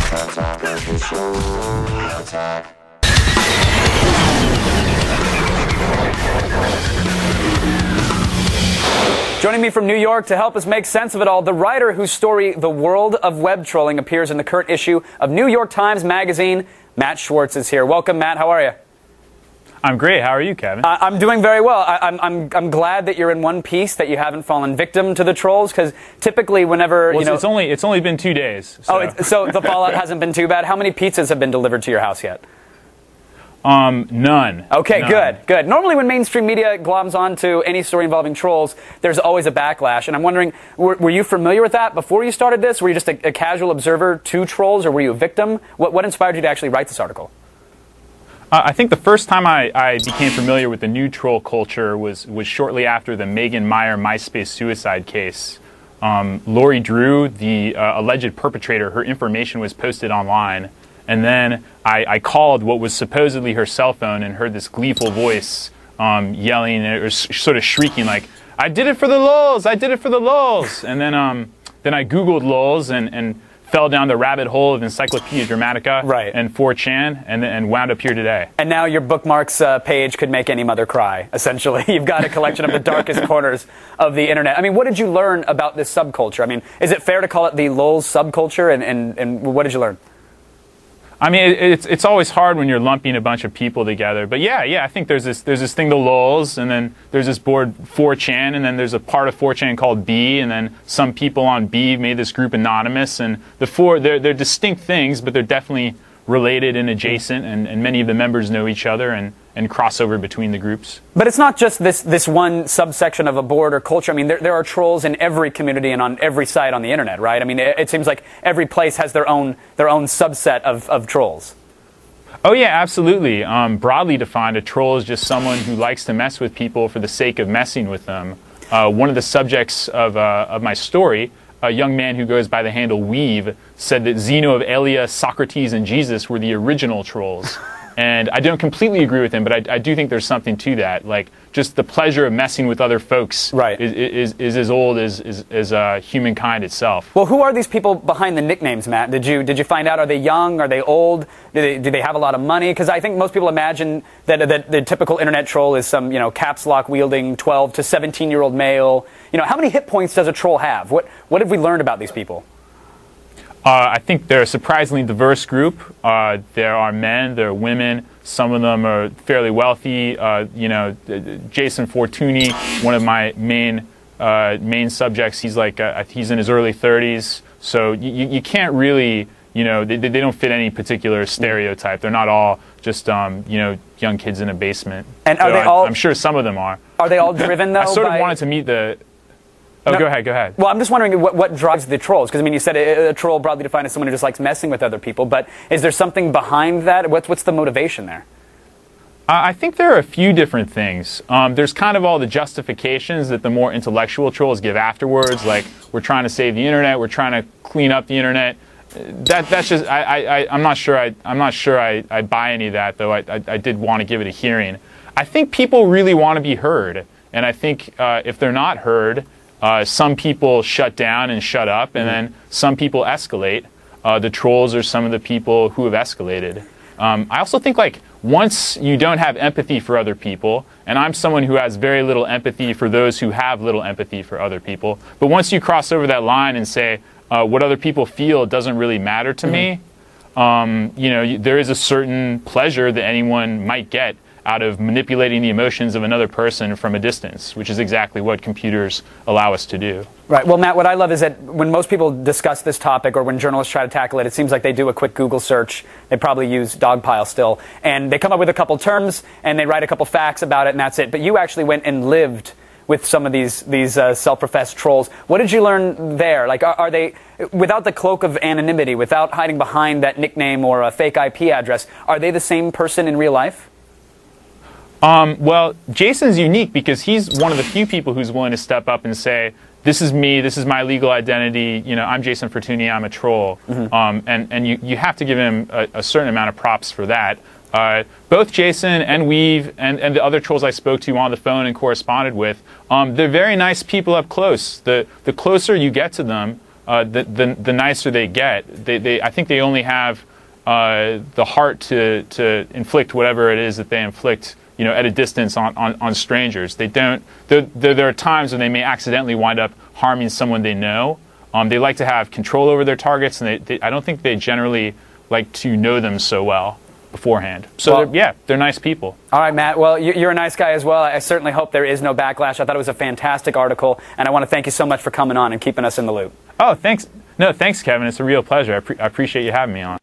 Joining me from New York to help us make sense of it all, the writer whose story, The World of Web Trolling, appears in the current issue of New York Times Magazine. Matt Schwartz is here. Welcome, Matt. How are you? I'm great. How are you, Kevin? I'm doing very well. I'm glad that you're in one piece, that you haven't fallen victim to the trolls, because typically whenever, well, it's only been 2 days. So. Oh, so the fallout hasn't been too bad. How many pizzas have been delivered to your house yet? None. Okay, None. Good. Normally when mainstream media gloms onto any story involving trolls, there's always a backlash. And I'm wondering, were you familiar with that before you started this? Were you just a casual observer to trolls, or were you a victim? What inspired you to actually write this article? I think the first time I became familiar with the new troll culture was shortly after the Megan Meyer MySpace suicide case. Lori Drew, the alleged perpetrator, her information was posted online. And then I called what was supposedly her cell phone and heard this gleeful voice yelling or sort of shrieking like, "I did it for the lulz! I did it for the lulz!" And then I Googled lulz and fell down the rabbit hole of Encyclopedia Dramatica and 4chan and wound up here today. And now your bookmarks page could make any mother cry, essentially. You've got a collection of the darkest corners of the internet. I mean, what did you learn about this subculture? I mean, is it fair to call it the lulz subculture? And what did you learn? I mean, it's always hard when you're lumping a bunch of people together. But yeah, I think there's this thing, the lulz, and then there's this board 4chan, and then there's a part of 4chan called B, and then some people on B made this group anonymous. And they're distinct things, but they're definitely related and adjacent, and many of the members know each other and crossover between the groups. But it's not just this one subsection of a board or culture. I mean, there are trolls in every community and on every site on the internet, right? I mean, it seems like every place has their own subset of trolls. Oh yeah, absolutely. Broadly defined, a troll is just someone who likes to mess with people for the sake of messing with them. One of the subjects of my story, a young man who goes by the handle Weave, said that Zeno of Elea, Socrates, and Jesus were the original trolls. And I don't completely agree with him, but I do think there's something to that. Like, just the pleasure of messing with other folks is as old as humankind itself. Well, who are these people behind the nicknames, Matt? Did you find out? Are they young? Are they old? Do they have a lot of money? Because I think most people imagine that the typical internet troll is some caps lock wielding 12 to 17-year-old male. How many hit points does a troll have? What have we learned about these people? I think they're a surprisingly diverse group. There are men, there are women. Some of them are fairly wealthy. Jason Fortuny, one of my main subjects, he's in his early 30s. So you can't really, they don't fit any particular stereotype. They're not all just young kids in a basement. And are they all? I'm sure some of them are. Are they all driven though? I sort of wanted to meet the. Oh, no. Go ahead. Well, I'm just wondering what drives the trolls, because I mean, you said a troll broadly defined as someone who just likes messing with other people, but is there something behind that? What's the motivation there? I think there are a few different things. There's kind of all the justifications that the more intellectual trolls give afterwards, like we're trying to save the internet, we're trying to clean up the internet. That's just I'm not sure I buy any of that, though. I did want to give it a hearing. I think people really want to be heard, and I think if they're not heard. Some people shut down and shut up, and then some people escalate. The trolls are some of the people who have escalated. I also think, once you don't have empathy for other people, and I'm someone who has very little empathy for those who have little empathy for other people, but once you cross over that line and say, what other people feel doesn't really matter to me, there is a certain pleasure that anyone might get out of manipulating the emotions of another person from a distance, which is exactly what computers allow us to do. Right. Well, Matt, what I love is that when most people discuss this topic, or when journalists try to tackle it, it seems like they do a quick Google search. They probably use Dogpile still, and they come up with a couple terms, and they write a couple facts about it, and that's it. But you actually went and lived with some of these self-professed trolls. What did you learn there? Like, are they, without the cloak of anonymity, without hiding behind that nickname or a fake IP address, are they the same person in real life? Well, Jason's unique because he's one of the few people who's willing to step up and say, this is me, this is my legal identity, I'm Jason Fortuny, I'm a troll. And you have to give him a certain amount of props for that. Both Jason and Weave and the other trolls I spoke to on the phone and corresponded with, they're very nice people up close. The closer you get to them, the nicer they get. I think they only have the heart to inflict whatever it is that they inflict, at a distance on strangers. They don't. There are times when they may accidentally wind up harming someone they know. They like to have control over their targets, and I don't think they generally like to know them so well beforehand. So they're nice people. All right, Matt. Well, you're a nice guy as well. I certainly hope there is no backlash. I thought it was a fantastic article, and I want to thank you so much for coming on and keeping us in the loop. Oh, thanks. No, thanks, Kevin. It's a real pleasure. I appreciate you having me on.